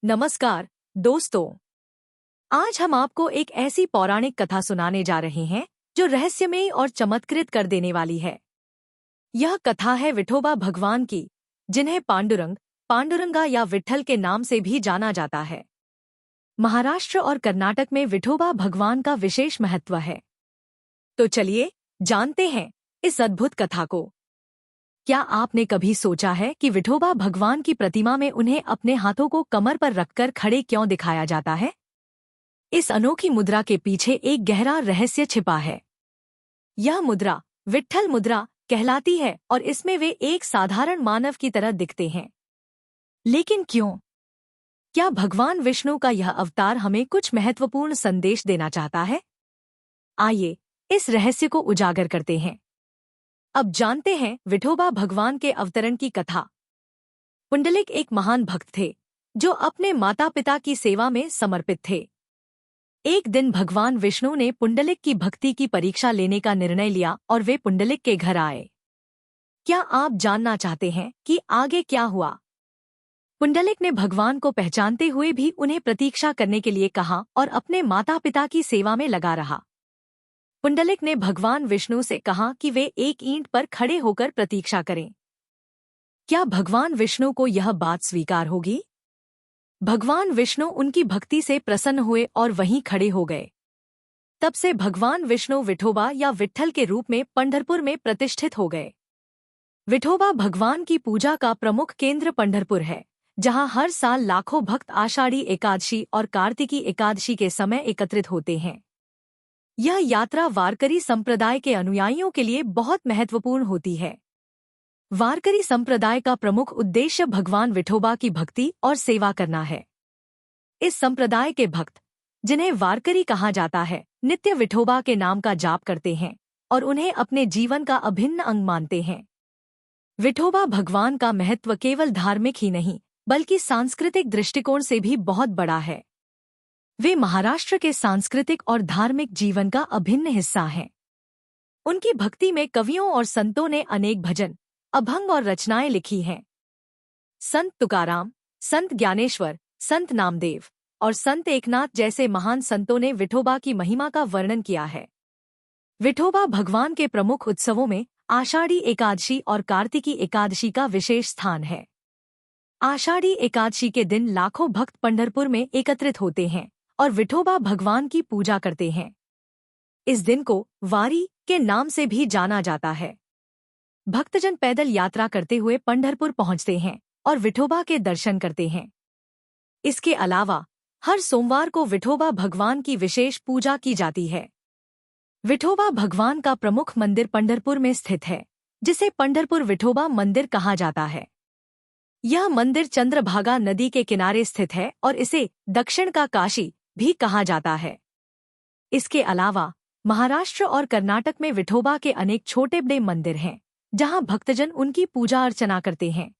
नमस्कार दोस्तों। आज हम आपको एक ऐसी पौराणिक कथा सुनाने जा रहे हैं जो रहस्यमयी और चमत्कृत कर देने वाली है। यह कथा है विठोबा भगवान की, जिन्हें पांडुरंग, पांडुरंगा या विट्ठल के नाम से भी जाना जाता है। महाराष्ट्र और कर्नाटक में विठोबा भगवान का विशेष महत्व है। तो चलिए जानते हैं इस अद्भुत कथा को। क्या आपने कभी सोचा है कि विठोबा भगवान की प्रतिमा में उन्हें अपने हाथों को कमर पर रखकर खड़े क्यों दिखाया जाता है? इस अनोखी मुद्रा के पीछे एक गहरा रहस्य छिपा है। यह मुद्रा विट्ठल मुद्रा कहलाती है और इसमें वे एक साधारण मानव की तरह दिखते हैं। लेकिन क्यों? क्या भगवान विष्णु का यह अवतार हमें कुछ महत्वपूर्ण संदेश देना चाहता है? आइए इस रहस्य को उजागर करते हैं। अब जानते हैं विठोबा भगवान के अवतरण की कथा। पुंडलिक एक महान भक्त थे जो अपने माता पिता की सेवा में समर्पित थे। एक दिन भगवान विष्णु ने पुंडलिक की भक्ति की परीक्षा लेने का निर्णय लिया और वे पुंडलिक के घर आए। क्या आप जानना चाहते हैं कि आगे क्या हुआ? पुंडलिक ने भगवान को पहचानते हुए भी उन्हें प्रतीक्षा करने के लिए कहा और अपने माता पिता की सेवा में लगा रहा। पुंडलिक ने भगवान विष्णु से कहा कि वे एक ईंट पर खड़े होकर प्रतीक्षा करें। क्या भगवान विष्णु को यह बात स्वीकार होगी? भगवान विष्णु उनकी भक्ति से प्रसन्न हुए और वहीं खड़े हो गए। तब से भगवान विष्णु विठोबा या विट्ठल के रूप में पंढरपुर में प्रतिष्ठित हो गए। विठोबा भगवान की पूजा का प्रमुख केंद्र पंढरपुर है, जहां हर साल लाखों भक्त आषाढ़ी एकादशी और कार्तिकी एकादशी के समय एकत्रित होते हैं। यह यात्रा वारकरी संप्रदाय के अनुयायियों के लिए बहुत महत्वपूर्ण होती है। वारकरी संप्रदाय का प्रमुख उद्देश्य भगवान विठोबा की भक्ति और सेवा करना है। इस संप्रदाय के भक्त, जिन्हें वारकरी कहा जाता है, नित्य विठोबा के नाम का जाप करते हैं और उन्हें अपने जीवन का अभिन्न अंग मानते हैं। विठोबा भगवान का महत्व केवल धार्मिक ही नहीं बल्कि सांस्कृतिक दृष्टिकोण से भी बहुत बड़ा है। वे महाराष्ट्र के सांस्कृतिक और धार्मिक जीवन का अभिन्न हिस्सा हैं। उनकी भक्ति में कवियों और संतों ने अनेक भजन, अभंग और रचनाएं लिखी हैं। संत तुकाराम, संत ज्ञानेश्वर, संत नामदेव और संत एकनाथ जैसे महान संतों ने विठोबा की महिमा का वर्णन किया है। विठोबा भगवान के प्रमुख उत्सवों में आषाढ़ी एकादशी और कार्तिकी एकादशी का विशेष स्थान है। आषाढ़ी एकादशी के दिन लाखों भक्त पंढरपुर में एकत्रित होते हैं और विठोबा भगवान की पूजा करते हैं। इस दिन को वारी के नाम से भी जाना जाता है। भक्तजन पैदल यात्रा करते हुए पंढरपुर पहुंचते हैं और विठोबा के दर्शन करते हैं। इसके अलावा हर सोमवार को विठोबा भगवान की विशेष पूजा की जाती है। विठोबा भगवान का प्रमुख मंदिर पंढरपुर में स्थित है, जिसे पंढरपुर विठोबा मंदिर कहा जाता है। यह मंदिर चंद्रभागा नदी के किनारे स्थित है और इसे दक्षिण का काशी भी कहा जाता है। इसके अलावा महाराष्ट्र और कर्नाटक में विठोबा के अनेक छोटे बड़े मंदिर हैं, जहां भक्तजन उनकी पूजा अर्चना करते हैं।